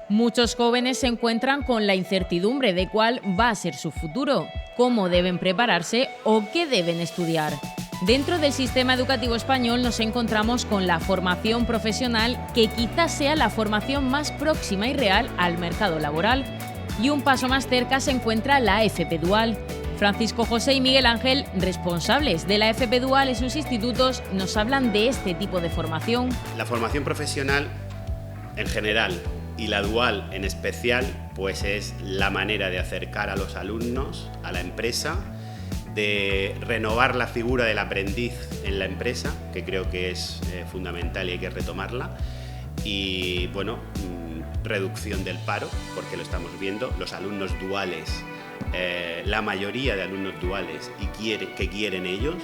Muchos jóvenes se encuentran con la incertidumbre de cuál va a ser su futuro, cómo deben prepararse o qué deben estudiar. Dentro del sistema educativo español nos encontramos con la formación profesional, que quizás sea la formación más próxima y real al mercado laboral. Y un paso más cerca se encuentra la FP Dual. Francisco José y Miguel Ángel, responsables de la FP Dual en sus institutos, nos hablan de este tipo de formación. La formación profesional en general y la dual en especial, pues es la manera de acercar a los alumnos a la empresa, de renovar la figura del aprendiz en la empresa, que creo que es fundamental y hay que retomarla, y bueno, reducción del paro, porque lo estamos viendo, los alumnos duales, la mayoría de alumnos duales que quieren ellos,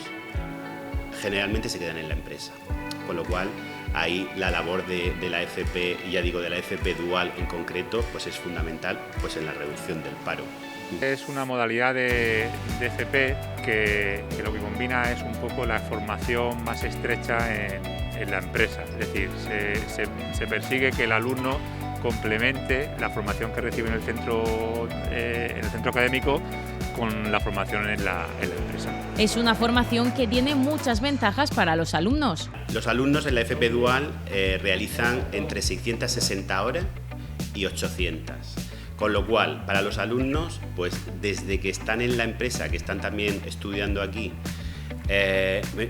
generalmente se quedan en la empresa, con lo cual ahí la labor de la FP, y ya digo de la FP Dual en concreto, pues es fundamental pues en la reducción del paro. Es una modalidad de FP que lo que combina es un poco la formación más estrecha en la empresa, es decir, se persigue que el alumno complemente la formación que recibe en el centro académico con la formación en la empresa. Es una formación que tiene muchas ventajas para los alumnos. Los alumnos en la FP Dual realizan entre 660 horas y 800. Con lo cual, para los alumnos, pues desde que están en la empresa, que están también estudiando aquí,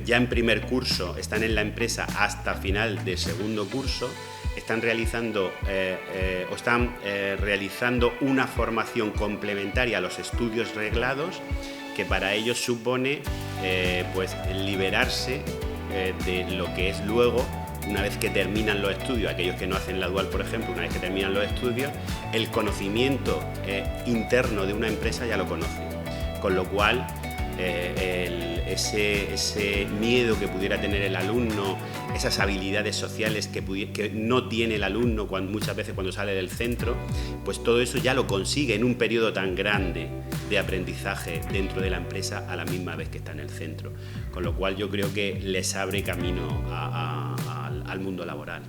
ya en primer curso están en la empresa hasta final de segundo curso, están realizando una formación complementaria a los estudios reglados, que para ellos supone pues liberarse de lo que es luego, una vez que terminan los estudios, aquellos que no hacen la dual, por ejemplo, una vez que terminan los estudios, el conocimiento interno de una empresa ya lo conocen, con lo cual ese miedo que pudiera tener el alumno, esas habilidades sociales que no tiene el alumno muchas veces cuando sale del centro, pues todo eso ya lo consigue en un periodo tan grande de aprendizaje dentro de la empresa a la misma vez que está en el centro, con lo cual yo creo que les abre camino al mundo laboral.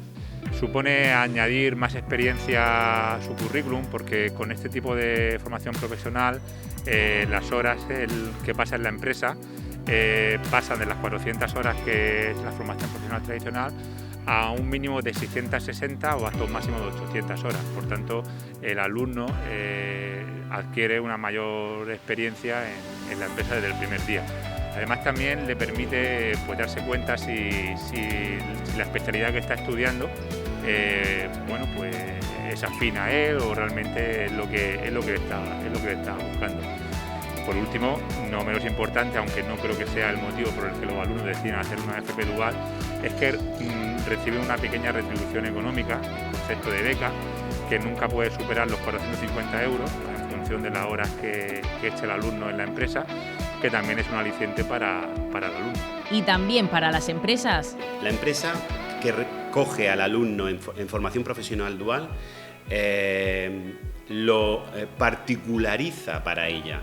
Supone añadir más experiencia a su currículum, porque con este tipo de formación profesional las horas que pasa en la empresa pasan de las 400 horas que es la formación profesional tradicional a un mínimo de 660 o hasta un máximo de 800 horas. Por tanto, el alumno adquiere una mayor experiencia en la empresa desde el primer día. Además, también le permite pues darse cuenta si la especialidad que está estudiando bueno, pues es afín a él o realmente es lo que está buscando. Por último, no menos importante, aunque no creo que sea el motivo por el que los alumnos deciden hacer una FP Dual, es que reciben una pequeña retribución económica, en concepto de beca, que nunca puede superar los 450 euros en función de las horas que eche el alumno en la empresa, que también es un aliciente para el alumno. Y también para las empresas. La empresa que coge al alumno en formación profesional dual lo particulariza para ella.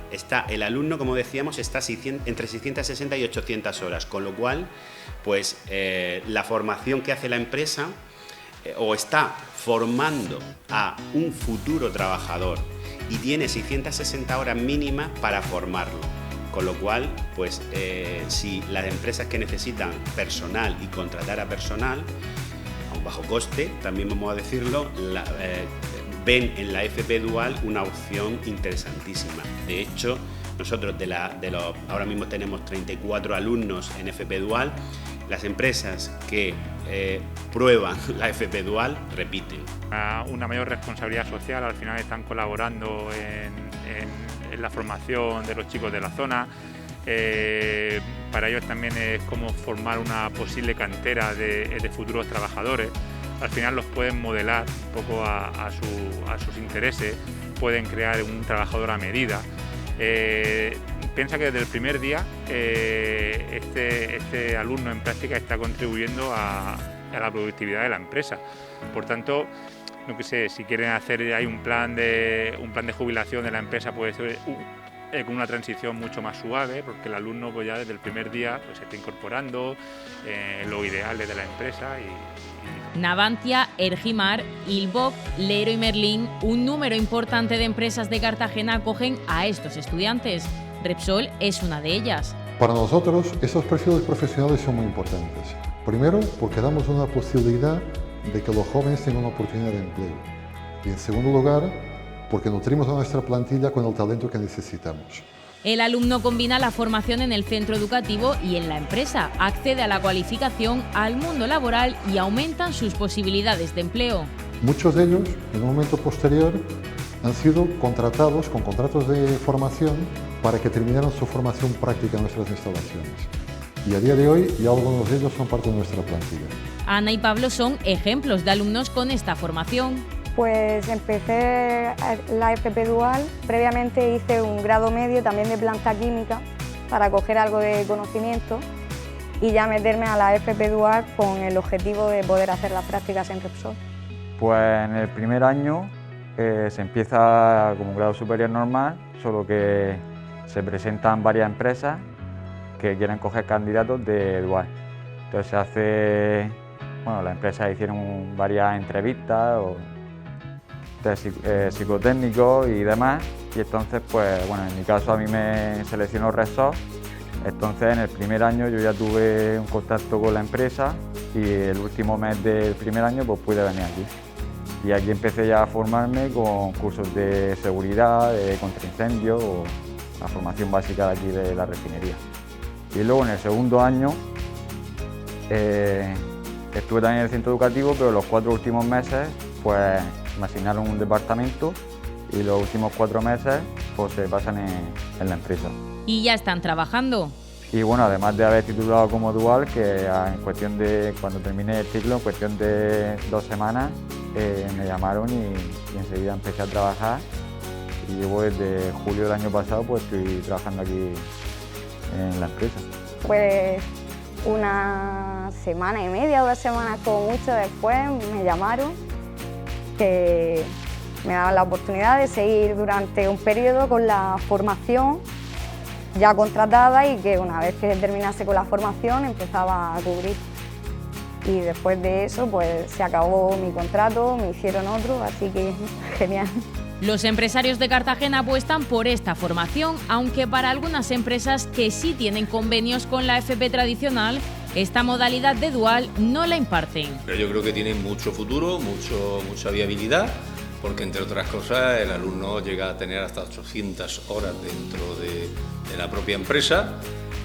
El alumno, como decíamos, está entre 660 y 800 horas, con lo cual pues, la formación que hace la empresa o está formando a un futuro trabajador y tiene 660 horas mínimas para formarlo. Con lo cual, pues, si las empresas que necesitan personal y contratar a personal a un bajo coste, también vamos a decirlo, ven en la FP Dual una opción interesantísima. De hecho, nosotros ahora mismo tenemos 34 alumnos en FP Dual. Las empresas que prueban la FP Dual repiten. Una mayor responsabilidad social, al final están colaborando en la formación de los chicos de la zona. Para ellos también es como formar una posible cantera de futuros trabajadores. Al final los pueden modelar un poco a sus intereses, pueden crear un trabajador a medida. Piensa que desde el primer día este alumno en práctica está contribuyendo a la productividad de la empresa. Por tanto, no que sé, si quieren hacer, hay un plan de jubilación de la empresa, puede ser con una transición mucho más suave, porque el alumno pues ya desde el primer día pues, se está incorporando los ideales de la empresa. Navantia, Ergimar, Ilboc, Leroy Merlin, un número importante de empresas de Cartagena acogen a estos estudiantes. Repsol es una de ellas. Para nosotros, estos perfiles profesionales son muy importantes. Primero, porque damos una posibilidad de que los jóvenes tengan una oportunidad de empleo. Y en segundo lugar, porque nutrimos a nuestra plantilla con el talento que necesitamos. El alumno combina la formación en el centro educativo y en la empresa, accede a la cualificación, al mundo laboral y aumentan sus posibilidades de empleo. Muchos de ellos, en un momento posterior, han sido contratados con contratos de formación para que terminaran su formación práctica en nuestras instalaciones. Y a día de hoy ya algunos de ellos son parte de nuestra plantilla. Ana y Pablo son ejemplos de alumnos con esta formación. Pues empecé la FP Dual, previamente hice un grado medio también de planta química para coger algo de conocimiento y ya meterme a la FP Dual con el objetivo de poder hacer las prácticas en Repsol. Pues en el primer año se empieza como un grado superior normal, solo que se presentan varias empresas que quieren coger candidatos de Dual. Entonces se hace, bueno, las empresas hicieron varias entrevistas psicotécnicos y demás, y entonces pues bueno, en mi caso a mí me seleccionó Repsol. Entonces en el primer año yo ya tuve un contacto con la empresa y el último mes del primer año pues pude venir aquí. Y aquí empecé ya a formarme con cursos de seguridad, de contraincendios o la formación básica de aquí de la refinería. Y luego en el segundo año estuve también en el centro educativo, pero los 4 últimos meses pues me asignaron un departamento y los últimos 4 meses pues se pasan en la empresa. Y ya están trabajando. Y bueno, además de haber titulado como dual, que en cuestión de, cuando terminé el ciclo, en cuestión de 2 semanas, me llamaron y enseguida empecé a trabajar. Y llevo desde julio del año pasado, pues estoy trabajando aquí en la empresa. Pues una semana y media, 2 semanas como mucho después, me llamaron que me daban la oportunidad de seguir durante un periodo con la formación ya contratada y que una vez que terminase con la formación empezaba a cubrir. Y después de eso pues se acabó mi contrato, me hicieron otro, así que genial. Los empresarios de Cartagena apuestan por esta formación, aunque para algunas empresas que sí tienen convenios con la FP tradicional, esta modalidad de dual no la imparten. Pero yo creo que tiene mucho futuro, mucha viabilidad, porque entre otras cosas el alumno llega a tener hasta 800 horas dentro de la propia empresa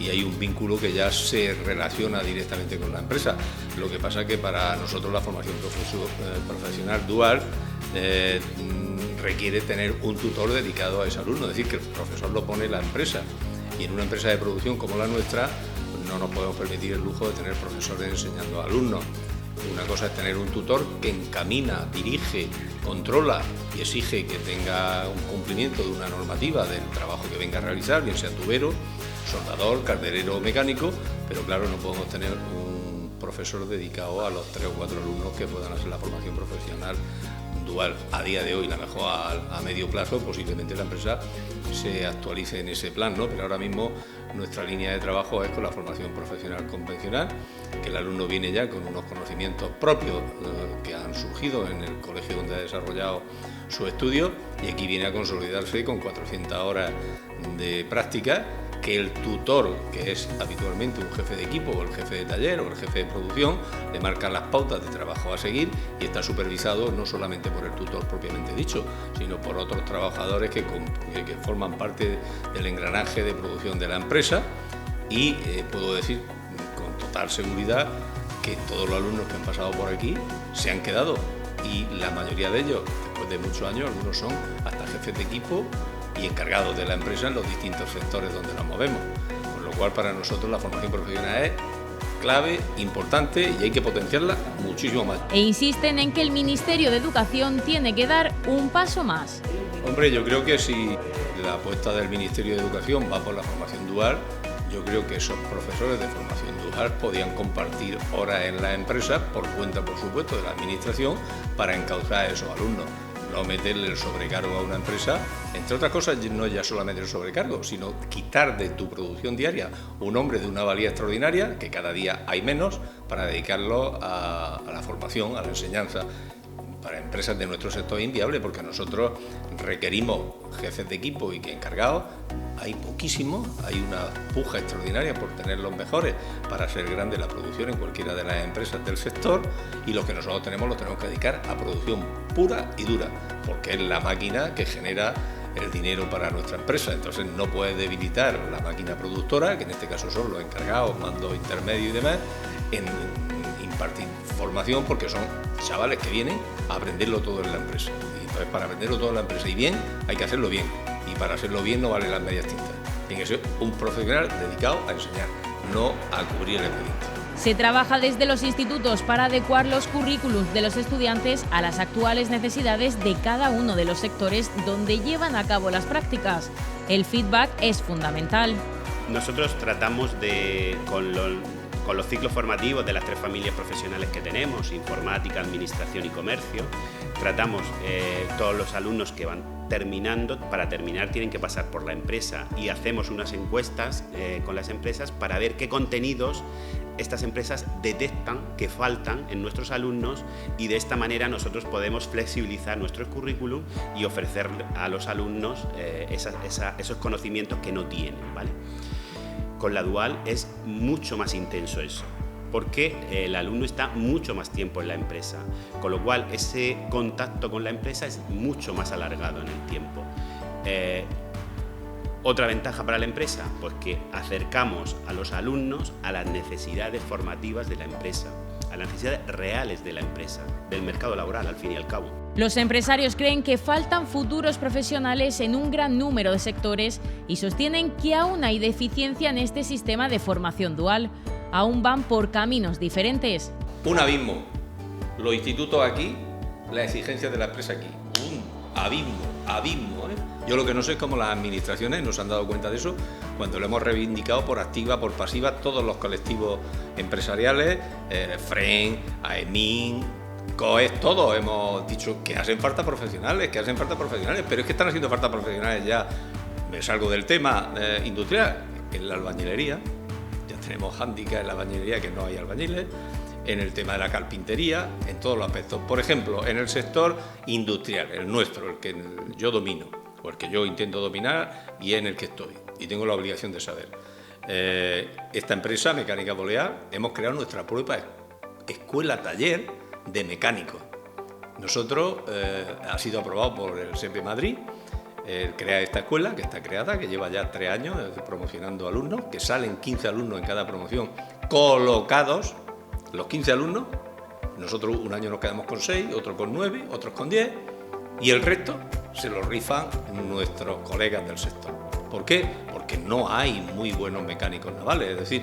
y hay un vínculo que ya se relaciona directamente con la empresa. Lo que pasa es que para nosotros la formación profesional dual requiere tener un tutor dedicado a ese alumno, es decir, que el profesor lo pone la empresa, y en una empresa de producción como la nuestra no nos podemos permitir el lujo de tener profesores enseñando a alumnos. Una cosa es tener un tutor que encamina, dirige, controla y exige que tenga un cumplimiento de una normativa del trabajo que venga a realizar, bien sea tubero, soldador, calderero o mecánico, pero claro, no podemos tener un profesor dedicado a los 3 o 4 alumnos que puedan hacer la formación profesional dual. A día de hoy, la mejor a medio plazo, posiblemente la empresa se actualice en ese plan, ¿no? Pero ahora mismo nuestra línea de trabajo es con la formación profesional convencional, que el alumno viene ya con unos conocimientos propios que han surgido en el colegio donde ha desarrollado su estudio, y aquí viene a consolidarse con 400 horas de práctica, que el tutor, que es habitualmente un jefe de equipo o el jefe de taller o el jefe de producción, le marca las pautas de trabajo a seguir y está supervisado no solamente por el tutor propiamente dicho, sino por otros trabajadores que forman parte del engranaje de producción de la empresa. Y puedo decir con total seguridad que todos los alumnos que han pasado por aquí se han quedado, y la mayoría de ellos, después de muchos años, algunos son hasta jefes de equipo y encargados de la empresa en los distintos sectores donde nos movemos, con lo cual para nosotros la formación profesional es clave, importante, y hay que potenciarla muchísimo más. E insisten en que el Ministerio de Educación tiene que dar un paso más. Hombre, yo creo que si la apuesta del Ministerio de Educación va por la formación dual, yo creo que esos profesores de formación dual podían compartir horas en la empresa, por cuenta, por supuesto, de la administración, para encauzar a esos alumnos. No meterle el sobrecargo a una empresa, entre otras cosas, no ya solamente el sobrecargo, sino quitar de tu producción diaria un hombre de una valía extraordinaria, que cada día hay menos, para dedicarlo a la formación, a la enseñanza. Para empresas de nuestro sector es inviable, porque nosotros requerimos jefes de equipo y que encargados hay poquísimos, hay una puja extraordinaria por tener los mejores para hacer grande la producción en cualquiera de las empresas del sector, y los que nosotros tenemos los tenemos que dedicar a producción pura y dura, porque es la máquina que genera el dinero para nuestra empresa. Entonces no puedes debilitar la máquina productora, que en este caso son los encargados, mandos intermedios y demás, en impartir formación, porque son chavales que vienen a aprenderlo todo en la empresa. Y entonces, para aprenderlo todo en la empresa y bien, hay que hacerlo bien. Y para hacerlo bien no vale las medias tintas. Tiene que ser un profesional dedicado a enseñar, no a cubrir el expediente. Se trabaja desde los institutos para adecuar los currículums de los estudiantes a las actuales necesidades de cada uno de los sectores donde llevan a cabo las prácticas. El feedback es fundamental. Nosotros tratamos con los ciclos formativos de las 3 familias profesionales que tenemos, informática, administración y comercio, tratamos todos los alumnos que van terminando. Para terminar tienen que pasar por la empresa, y hacemos unas encuestas con las empresas para ver qué contenidos estas empresas detectan que faltan en nuestros alumnos, y de esta manera nosotros podemos flexibilizar nuestro currículum y ofrecer a los alumnos esos conocimientos que no tienen, ¿vale? Con la dual es mucho más intenso eso, porque el alumno está mucho más tiempo en la empresa, con lo cual ese contacto con la empresa es mucho más alargado en el tiempo. Otra ventaja para la empresa, pues que acercamos a los alumnos a las necesidades formativas de la empresa, a las necesidades reales de la empresa, del mercado laboral, al fin y al cabo. Los empresarios creen que faltan futuros profesionales en un gran número de sectores y sostienen que aún hay deficiencia en este sistema de formación dual. Aún van por caminos diferentes. Un abismo. Los institutos aquí, las exigencias de la empresa aquí. Un abismo, ¿eh? Yo lo que no sé es cómo las administraciones no se han dado cuenta de eso cuando lo hemos reivindicado por activa, por pasiva, todos los colectivos empresariales, FREN, AEMIN, COES, todos hemos dicho que hacen falta profesionales, pero es que están haciendo falta profesionales ya. Me salgo del tema industrial, en la albañilería, ya tenemos hándicap en la albañilería que no hay albañiles, en el tema de la carpintería, en todos los aspectos. Por ejemplo, en el sector industrial, el nuestro, el que yo domino, o el que yo intento dominar y en el que estoy, y tengo la obligación de saber. Esta empresa, Mecánica Bolear, hemos creado nuestra propia escuela-taller de mecánicos. Nosotros, ha sido aprobado por el SEPE Madrid, crear esta escuela, que está creada, que lleva ya 3 años promocionando alumnos, que salen 15 alumnos en cada promoción colocados. Los 15 alumnos, nosotros un año nos quedamos con 6, otros con 9, otros con 10, y el resto se lo rifan nuestros colegas del sector. ¿Por qué? Porque no hay muy buenos mecánicos navales, es decir,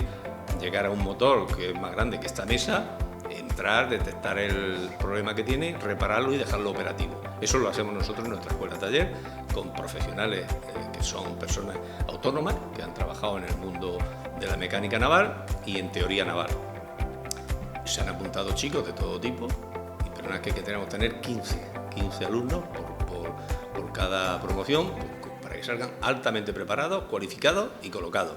llegar a un motor que es más grande que esta mesa, entrar, detectar el problema que tiene, repararlo y dejarlo operativo. Eso lo hacemos nosotros en nuestra escuela taller, con profesionales que son personas autónomas, que han trabajado en el mundo de la mecánica naval y en teoría naval. Se han apuntado chicos de todo tipo, pero una vez que tenemos que tener 15 alumnos por cada promoción, para que salgan altamente preparados, cualificados y colocados.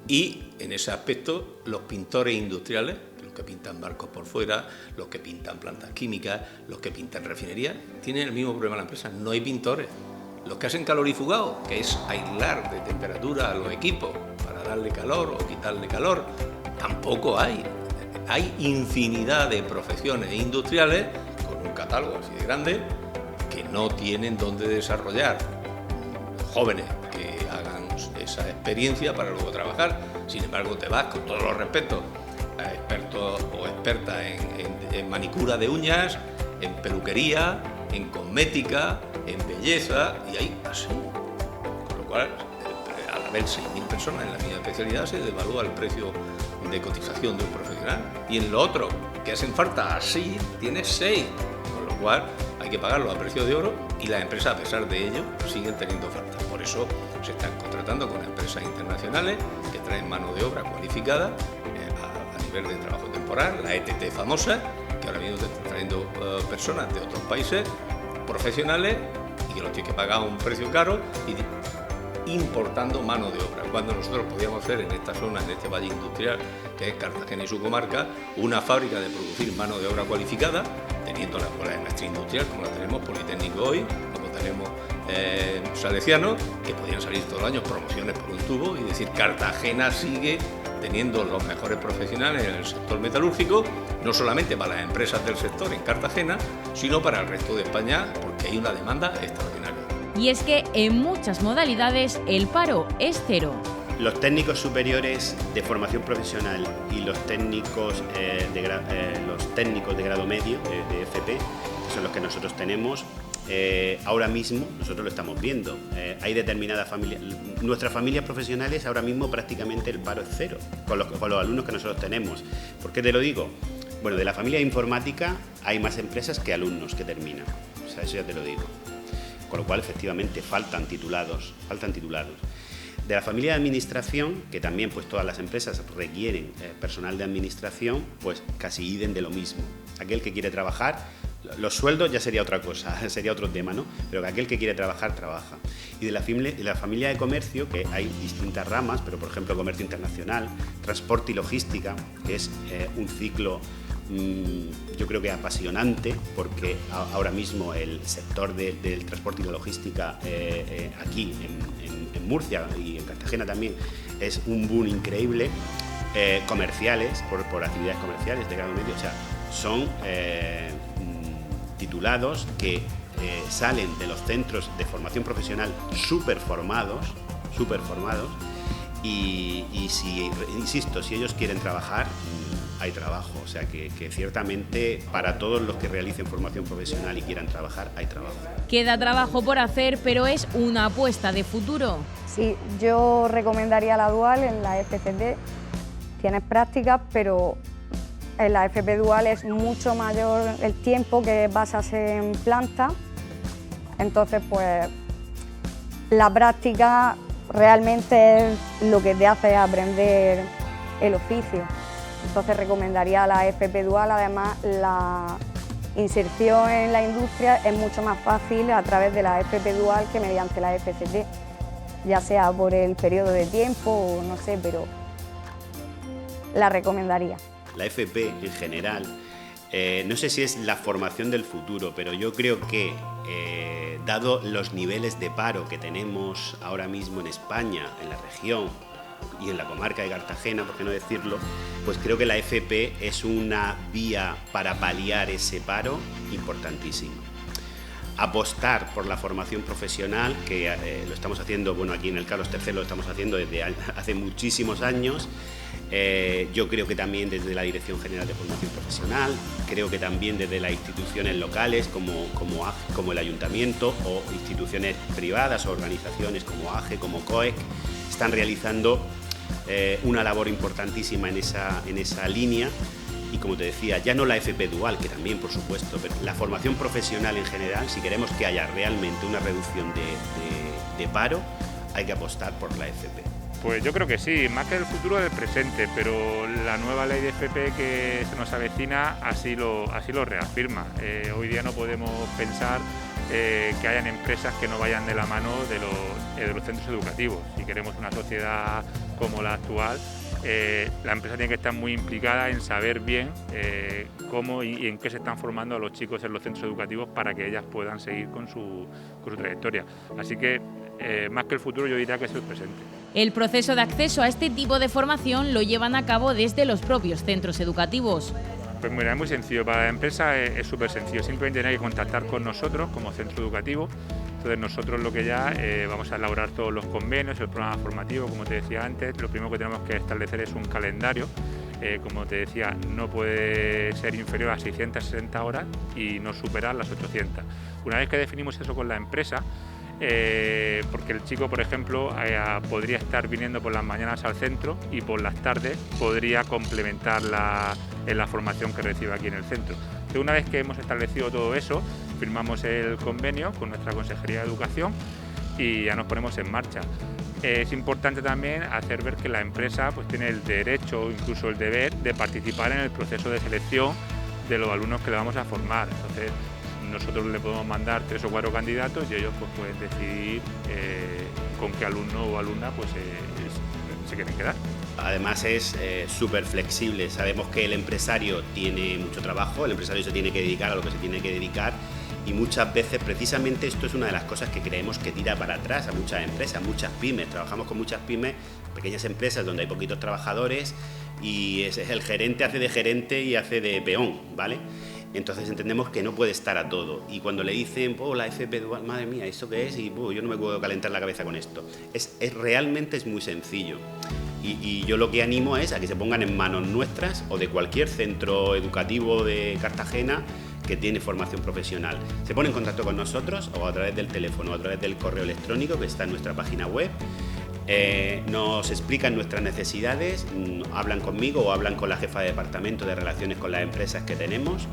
Y en ese aspecto, los pintores industriales, los que pintan barcos por fuera, los que pintan plantas químicas, los que pintan refinerías, tienen el mismo problema en la empresa, no hay pintores. Los que hacen calorifugado, que es aislar de temperatura a los equipos para darle calor o quitarle calor, tampoco hay. Hay infinidad de profesiones industriales con un catálogo así de grande que no tienen dónde desarrollar jóvenes que hagan esa experiencia para luego trabajar. Sin embargo, te vas, con todos los respetos, a expertos o expertas en manicura de uñas, en peluquería, en cosmética, en belleza, y hay así. Con lo cual, al haber 6.000 personas en la misma especialidad, se devalúa el precio de cotización de un profesional. Y en lo otro, que hacen falta así, tienes 6. Con lo cual, hay que pagarlo a precio de oro y las empresas, a pesar de ello, siguen teniendo ofertas. Por eso se están contratando con empresas internacionales que traen mano de obra cualificada a nivel de trabajo temporal, la ETT famosa, que ahora mismo están trayendo personas de otros países profesionales y que los tiene que pagar a un precio caro y importando mano de obra, cuando nosotros podíamos hacer en esta zona, en este valle industrial que es Cartagena y su comarca, una fábrica de producir mano de obra cualificada, teniendo la escuela de maestría industrial como la tenemos Politécnico hoy, como tenemos Salesiano, que podían salir todos los años promociones por un tubo y decir Cartagena sigue teniendo los mejores profesionales en el sector metalúrgico, no solamente para las empresas del sector en Cartagena, sino para el resto de España, porque hay una demanda extraordinaria. Y es que en muchas modalidades el paro es cero. Los técnicos superiores de formación profesional y los técnicos de grado medio, de FP, que son los que nosotros tenemos, ahora mismo nosotros lo estamos viendo. Hay determinadas familias, nuestras familias profesionales ahora mismo prácticamente el paro es cero con los alumnos que nosotros tenemos. ¿Por qué te lo digo? Bueno, de la familia de informática hay más empresas que alumnos que terminan, o sea, eso ya te lo digo. Con lo cual, efectivamente, faltan titulados. De la familia de administración, que también pues todas las empresas requieren personal de administración, pues casi idem de lo mismo. Aquel que quiere trabajar, los sueldos ya sería otra cosa, sería otro tema, ¿no? Pero que aquel que quiere trabajar, trabaja. Y de la familia de comercio, que hay distintas ramas, pero por ejemplo comercio internacional, transporte y logística, que es un ciclo yo creo que apasionante, porque ahora mismo el sector del transporte y la logística aquí en Murcia y en Cartagena también es un boom increíble. Comerciales, por actividades comerciales de grado medio, o sea, son titulados que salen de los centros de formación profesional súper formados y si, insisto, si ellos quieren trabajar, hay trabajo, o sea que ciertamente para todos los que realicen formación profesional y quieran trabajar, hay trabajo. Queda trabajo por hacer, pero es una apuesta de futuro. Sí, yo recomendaría la dual en la FCD. Tienes prácticas, pero en la FP dual es mucho mayor el tiempo que basas en planta, entonces pues la práctica realmente es lo que te hace aprender el oficio. Entonces recomendaría la FP dual. Además, la inserción en la industria es mucho más fácil a través de la FP dual que mediante la FCT, ya sea por el periodo de tiempo o no sé, pero la recomendaría. La FP en general, no sé si es la formación del futuro, pero yo creo que dado los niveles de paro que tenemos ahora mismo en España, en la región y en la comarca de Cartagena, por qué no decirlo, pues creo que la FP es una vía para paliar ese paro importantísimo. Apostar por la formación profesional, que lo estamos haciendo, bueno, aquí en el Carlos III lo estamos haciendo desde hace muchísimos años. Yo creo que también desde la Dirección General de Formación Profesional, creo que también desde las instituciones locales como el Ayuntamiento, o instituciones privadas o organizaciones como AGE, como COEC, están realizando una labor importantísima en esa línea. Y como te decía, ya no la FP dual, que también por supuesto, pero la formación profesional en general, si queremos que haya realmente una reducción de paro, hay que apostar por la FP. Pues yo creo que sí, más que el futuro del presente, pero la nueva ley de FP que se nos avecina así lo reafirma. Hoy día no podemos pensar que hayan empresas que no vayan de la mano de los centros educativos. Si queremos una sociedad como la actual, la empresa tiene que estar muy implicada en saber bien cómo y en qué se están formando a los chicos en los centros educativos para que ellas puedan seguir con su trayectoria. Así que más que el futuro, yo diría que es el presente. El proceso de acceso a este tipo de formación lo llevan a cabo desde los propios centros educativos. Pues mira, es muy sencillo, para la empresa es súper sencillo, simplemente tiene que contactar con nosotros como centro educativo. Entonces nosotros lo que ya vamos a elaborar todos los convenios, el programa formativo, como te decía antes. Lo primero que tenemos que establecer es un calendario, como te decía, no puede ser inferior a 660 horas y no superar las 800. Una vez que definimos eso con la empresa, porque el chico, por ejemplo, podría estar viniendo por las mañanas al centro y por las tardes podría complementar la formación que recibe aquí en el centro. Entonces, una vez que hemos establecido todo eso, firmamos el convenio con nuestra Consejería de Educación y ya nos ponemos en marcha. Es importante también hacer ver que la empresa pues, tiene el derecho o incluso el deber de participar en el proceso de selección de los alumnos que le vamos a formar. Entonces, nosotros le podemos mandar 3 o 4 candidatos y ellos pues, pueden decidir con qué alumno o alumna pues, se quieren quedar. Además es súper flexible. Sabemos que el empresario tiene mucho trabajo, el empresario se tiene que dedicar a lo que se tiene que dedicar y muchas veces precisamente esto es una de las cosas que creemos que tira para atrás a muchas empresas, muchas pymes. Trabajamos con muchas pymes, pequeñas empresas donde hay poquitos trabajadores y es el gerente hace de gerente y hace de peón, ¿vale? Entonces entendemos que no puede estar a todo y cuando le dicen, la FP Dual, madre mía, ¿esto qué es? Y yo no me puedo calentar la cabeza con esto. Realmente es muy sencillo y yo lo que animo es a que se pongan en manos nuestras o de cualquier centro educativo de Cartagena que tiene formación profesional. Se pone en contacto con nosotros o a través del teléfono o a través del correo electrónico que está en nuestra página web. Nos explican nuestras necesidades, hablan conmigo o hablan con la jefa de departamento de relaciones con las empresas que tenemos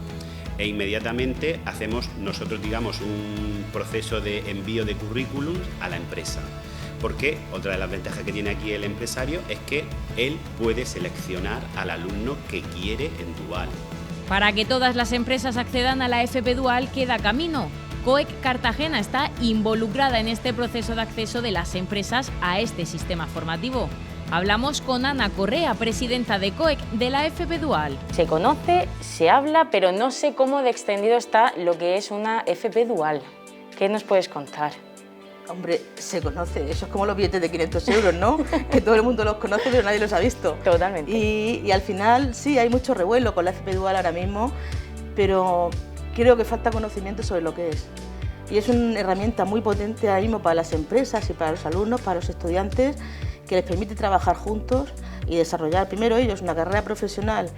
e inmediatamente hacemos nosotros, digamos, un proceso de envío de currículums a la empresa. Porque otra de las ventajas que tiene aquí el empresario es que él puede seleccionar al alumno que quiere en Dual. Para que todas las empresas accedan a la FP Dual queda camino. COEC Cartagena está involucrada en este proceso de acceso de las empresas a este sistema formativo. Hablamos con Ana Correa, presidenta de COEC de la FP Dual. Se conoce, se habla, pero no sé cómo de extendido está lo que es una FP Dual. ¿Qué nos puedes contar? Hombre, se conoce, eso es como los billetes de 500 euros, ¿no? Que todo el mundo los conoce, pero nadie los ha visto. Totalmente. Y al final, sí, hay mucho revuelo con la FP Dual ahora mismo, pero creo que falta conocimiento sobre lo que es. Y es una herramienta muy potente ahora mismo para las empresas y para los alumnos, para los estudiantes, que les permite trabajar juntos y desarrollar primero ellos una carrera profesional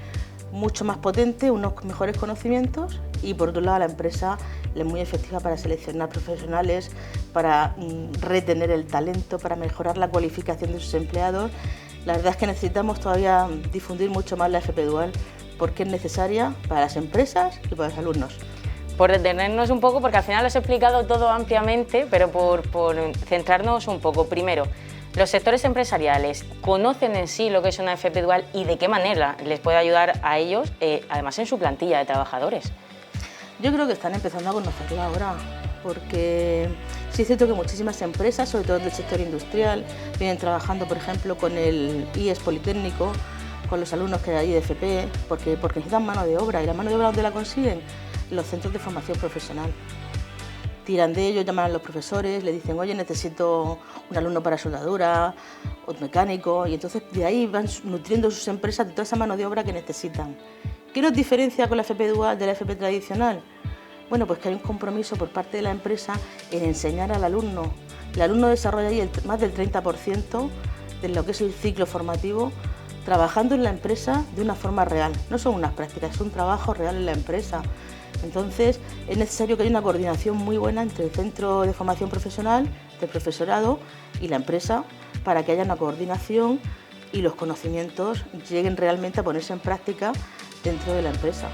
mucho más potente, unos mejores conocimientos y por otro lado a la empresa es muy efectiva para seleccionar profesionales, para retener el talento, para mejorar la cualificación de sus empleados. La verdad es que necesitamos todavía difundir mucho más la FP Dual porque es necesaria para las empresas y para los alumnos. Por detenernos un poco, porque al final lo has explicado todo ampliamente, pero por centrarnos un poco. Primero, ¿los sectores empresariales conocen en sí lo que es una FP Dual y de qué manera les puede ayudar a ellos, además en su plantilla de trabajadores? Yo creo que están empezando a conocerla ahora, porque sí es cierto que muchísimas empresas, sobre todo del sector industrial, vienen trabajando, por ejemplo, con el IES Politécnico, con los alumnos que hay de FP, porque necesitan mano de obra. ¿Y la mano de obra dónde la consiguen? Los centros de formación profesional. Tiran de ellos, llaman a los profesores, le dicen, oye, necesito un alumno para soldadura, o mecánico, y entonces de ahí van nutriendo sus empresas de toda esa mano de obra que necesitan. ¿Qué nos diferencia con la FP Dual de la FP tradicional? Bueno, pues que hay un compromiso por parte de la empresa en enseñar al alumno. El alumno desarrolla ahí más del 30% de lo que es el ciclo formativo, trabajando en la empresa de una forma real. No son unas prácticas, es un trabajo real en la empresa. Entonces, es necesario que haya una coordinación muy buena entre el centro de formación profesional, del profesorado y la empresa para que haya una coordinación y los conocimientos lleguen realmente a ponerse en práctica dentro de la empresa.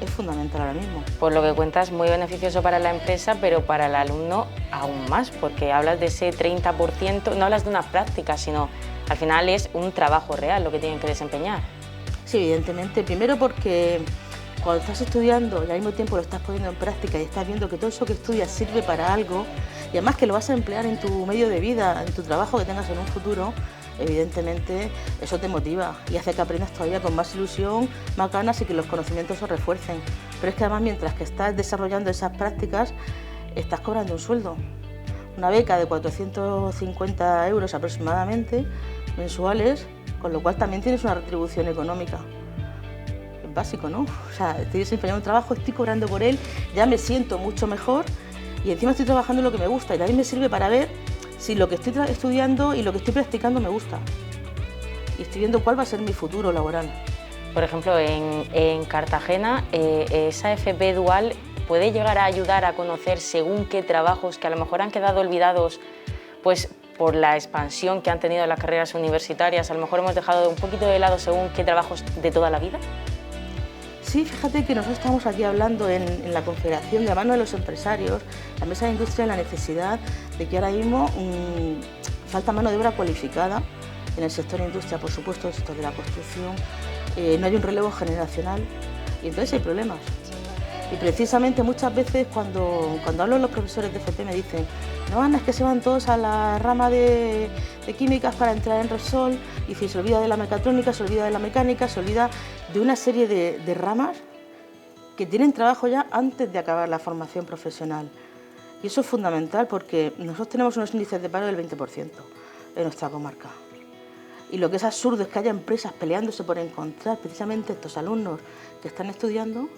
Es fundamental ahora mismo. Por lo que cuentas, muy beneficioso para la empresa, pero para el alumno aún más, porque hablas de ese 30%, no hablas de una práctica, sino al final es un trabajo real lo que tienen que desempeñar. Sí, evidentemente. Primero porque cuando estás estudiando y al mismo tiempo lo estás poniendo en práctica y estás viendo que todo eso que estudias sirve para algo y además que lo vas a emplear en tu medio de vida, en tu trabajo que tengas en un futuro, evidentemente eso te motiva y hace que aprendas todavía con más ilusión, más ganas y que los conocimientos se refuercen. Pero es que además mientras que estás desarrollando esas prácticas, estás cobrando un sueldo. Una beca de 450 euros aproximadamente mensuales, con lo cual también tienes una retribución económica. Básico, ¿no? O sea, estoy desempeñando un trabajo, estoy cobrando por él, ya me siento mucho mejor y encima estoy trabajando en lo que me gusta y también me sirve para ver si lo que estoy estudiando y lo que estoy practicando me gusta. Y estoy viendo cuál va a ser mi futuro laboral. Por ejemplo, en Cartagena, esa FP Dual puede llegar a ayudar a conocer según qué trabajos que a lo mejor han quedado olvidados, pues por la expansión que han tenido las carreras universitarias, a lo mejor hemos dejado un poquito de lado según qué trabajos de toda la vida. Sí, fíjate que nosotros estamos aquí hablando en la Confederación de mano de los empresarios, la Mesa de Industria, la necesidad de que ahora mismo falta mano de obra cualificada en el sector industria, por supuesto, el sector de la construcción, no hay un relevo generacional y entonces hay problemas. Y precisamente muchas veces cuando hablo con los profesores de FP me dicen: no, Ana, es que se van todos a la rama de químicas para entrar en Repsol, y si se olvida de la mecatrónica, se olvida de la mecánica, se olvida de una serie de ramas que tienen trabajo ya antes de acabar la formación profesional. Y eso es fundamental porque nosotros tenemos unos índices de paro del 20% en nuestra comarca. Y lo que es absurdo es que haya empresas peleándose por encontrar precisamente estos alumnos que están estudiando,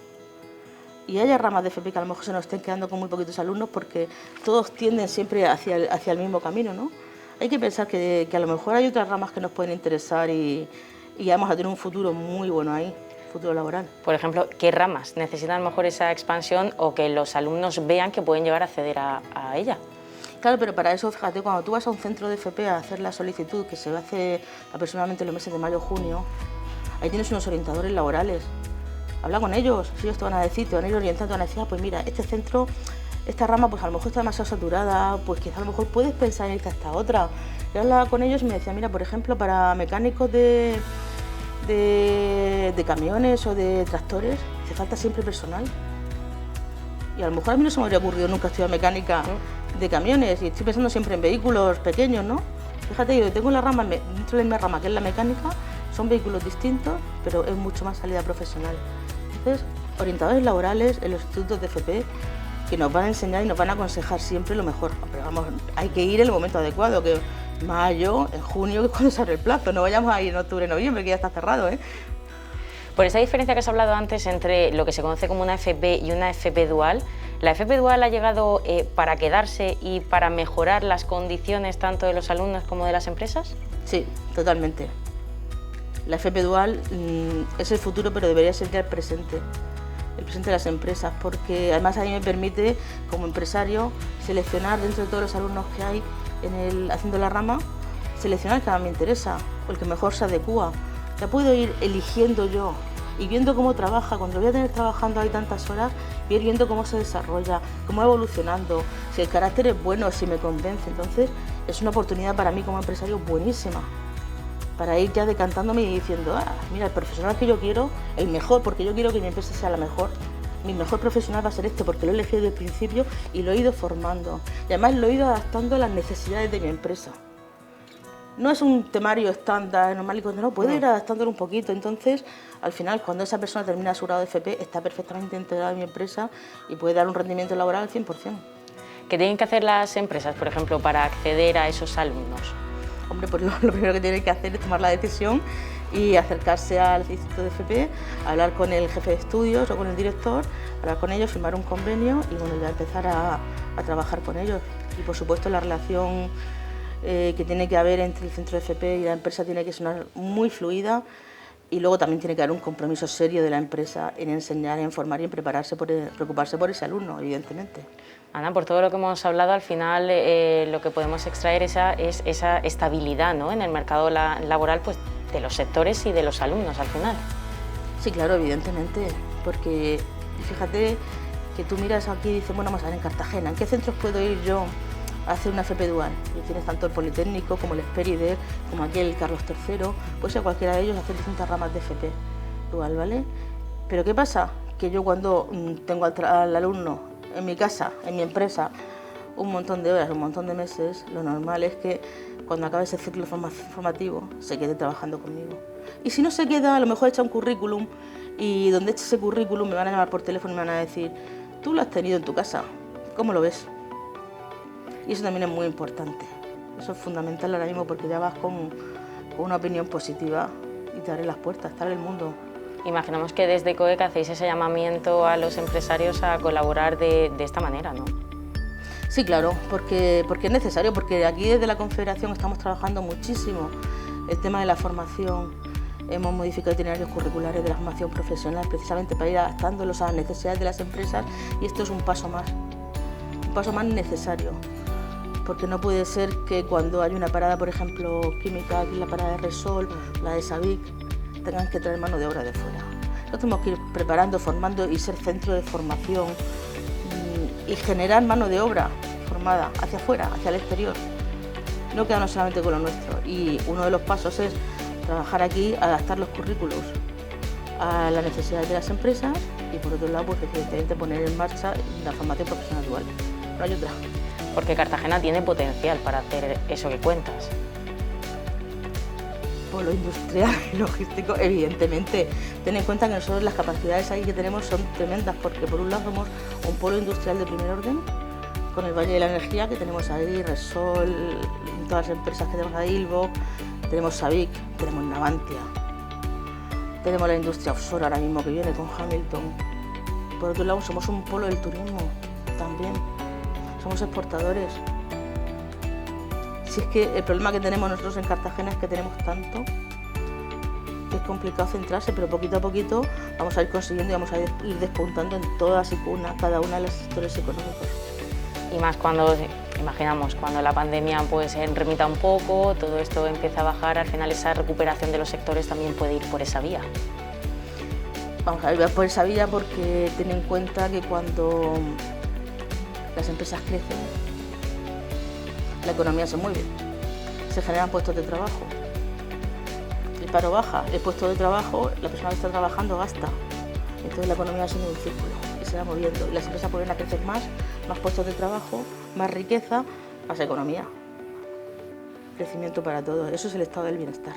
y haya ramas de FP que a lo mejor se nos estén quedando con muy poquitos alumnos porque todos tienden siempre hacia el mismo camino, ¿no? Hay que pensar que a lo mejor hay otras ramas que nos pueden interesar y vamos a tener un futuro muy bueno ahí, futuro laboral. Por ejemplo, ¿qué ramas necesitan a lo mejor esa expansión o que los alumnos vean que pueden llegar a acceder a ella? Claro, pero para eso, fíjate, cuando tú vas a un centro de FP a hacer la solicitud, que se hace aproximadamente en los meses de mayo o junio, ahí tienes unos orientadores laborales. Habla con ellos, si ellos te van a decir, te van a ir orientando, te van a decir: pues mira, este centro, esta rama, pues a lo mejor está demasiado saturada, pues quizá a lo mejor puedes pensar en irte a esta otra. Yo hablaba con ellos y me decía: mira, por ejemplo, para mecánicos de camiones o de tractores, hace falta siempre personal. Y a lo mejor a mí no se me habría ocurrido nunca estudiar mecánica de camiones, y estoy pensando siempre en vehículos pequeños, ¿no? Fíjate, yo tengo la rama, dentro de mi rama, que es la mecánica, son vehículos distintos, pero es mucho más salida profesional. Entonces, orientadores laborales en los institutos de FP que nos van a enseñar y nos van a aconsejar siempre lo mejor. Pero vamos, hay que ir en el momento adecuado, que mayo, en junio, que es cuando se abre el plazo, no vayamos a ir en octubre, noviembre, que ya está cerrado, ¿eh? Por esa diferencia que has hablado antes entre lo que se conoce como una FP y una FP dual, ¿la FP dual ha llegado para quedarse y para mejorar las condiciones tanto de los alumnos como de las empresas? Sí, totalmente. La FP dual es el futuro, pero debería ser ya el presente de las empresas, porque además a mí me permite, como empresario, seleccionar dentro de todos los alumnos que hay haciendo la rama, seleccionar el que más me interesa, o el que mejor se adecúa. Ya puedo ir eligiendo yo y viendo cómo trabaja. Cuando lo voy a tener trabajando ahí tantas horas, voy a ir viendo cómo se desarrolla, cómo va evolucionando, si el carácter es bueno, si me convence. Entonces es una oportunidad para mí como empresario buenísima, para ir ya decantándome y diciendo: mira, el profesional que yo quiero, el mejor, porque yo quiero que mi empresa sea la mejor. Mi mejor profesional va a ser este, porque lo he elegido desde el principio y lo he ido formando. Y además lo he ido adaptando a las necesidades de mi empresa. No es un temario estándar, normal y corriente, no, puedo ir adaptándolo un poquito. Entonces, al final, cuando esa persona termina su grado de FP, está perfectamente integrada en mi empresa y puede dar un rendimiento laboral al 100%. ¿Qué tienen que hacer las empresas, por ejemplo, para acceder a esos alumnos? Hombre, pues lo primero que tienen que hacer es tomar la decisión y acercarse al instituto de FP, hablar con el jefe de estudios o con el director, hablar con ellos, firmar un convenio y bueno, ya empezar a trabajar con ellos. Y por supuesto la relación que tiene que haber entre el centro de FP y la empresa tiene que sonar muy fluida, y luego también tiene que haber un compromiso serio de la empresa en enseñar, en formar y en prepararse, preocuparse por ese alumno, evidentemente. Ana, por todo lo que hemos hablado, al final lo que podemos extraer es esa estabilidad, ¿no?, en el mercado laboral, pues, de los sectores y de los alumnos al final. Sí, claro, evidentemente, porque fíjate que tú miras aquí y dices: bueno, vamos a ver en Cartagena, ¿en qué centros puedo ir yo a hacer una FP dual? Y tienes tanto el Politécnico como el Esperider, como aquí el Carlos III, puede ser cualquiera de ellos hacer distintas ramas de FP dual, ¿vale? Pero ¿qué pasa? Que yo cuando tengo al alumno en mi casa, en mi empresa, un montón de horas, un montón de meses, lo normal es que cuando acabe ese ciclo formativo se quede trabajando conmigo. Y si no se queda, a lo mejor echa un currículum, y donde eche ese currículum me van a llamar por teléfono y me van a decir: tú lo has tenido en tu casa, ¿cómo lo ves? Y eso también es muy importante. Eso es fundamental ahora mismo, porque ya vas con una opinión positiva y te abre las puertas, te abre el mundo. Imaginamos que desde COEC hacéis ese llamamiento a los empresarios a colaborar de esta manera, ¿no? Sí, claro, porque es necesario, porque aquí desde la Confederación estamos trabajando muchísimo el tema de la formación. Hemos modificado itinerarios curriculares de la formación profesional precisamente para ir adaptándolos a las necesidades de las empresas, y esto es un paso más necesario, porque no puede ser que cuando hay una parada, por ejemplo, química, aquí la parada de Repsol, la de Sabic, tengan que traer mano de obra de fuera. Nosotros tenemos que ir preparando, formando y ser centro de formación y generar mano de obra formada hacia afuera, hacia el exterior. No quedarnos solamente con lo nuestro. Y uno de los pasos es trabajar aquí, adaptar los currículos a las necesidades de las empresas y por otro lado, pues evidentemente poner en marcha la formación profesional dual. No hay otra. Porque Cartagena tiene potencial para hacer eso que cuentas. Polo industrial y logístico, evidentemente. Ten en cuenta que nosotros las capacidades ahí que tenemos son tremendas, porque por un lado somos un polo industrial de primer orden, con el Valle de la Energía que tenemos ahí, Resol, todas las empresas que tenemos ahí, Ilvo, tenemos Sabic, tenemos Navantia, tenemos la industria offshore ahora mismo que viene con Hamilton. Por otro lado somos un polo del turismo también, somos exportadores. Si es que el problema que tenemos nosotros en Cartagena es que tenemos tanto que es complicado centrarse, pero poquito a poquito vamos a ir consiguiendo y vamos a ir despuntando en todas y cada una de los sectores económicos. Y más cuando, imaginamos, cuando la pandemia pues se remita un poco, todo esto empieza a bajar, al final esa recuperación de los sectores también puede ir por esa vía. Vamos a ir por esa vía porque ten en cuenta que cuando las empresas crecen, la economía se mueve, se generan puestos de trabajo, el paro baja, el puesto de trabajo, la persona que está trabajando gasta, entonces la economía se mueve en un círculo y se va moviendo y las empresas vuelven a crecer más puestos de trabajo, más riqueza, más economía, crecimiento para todos, eso es el estado del bienestar.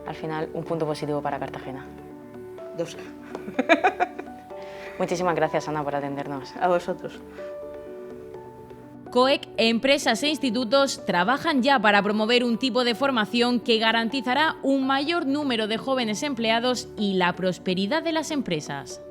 Al final, un punto positivo para Cartagena. 2. Muchísimas gracias, Ana, por atendernos. A vosotros. COEC, empresas e institutos trabajan ya para promover un tipo de formación que garantizará un mayor número de jóvenes empleados y la prosperidad de las empresas.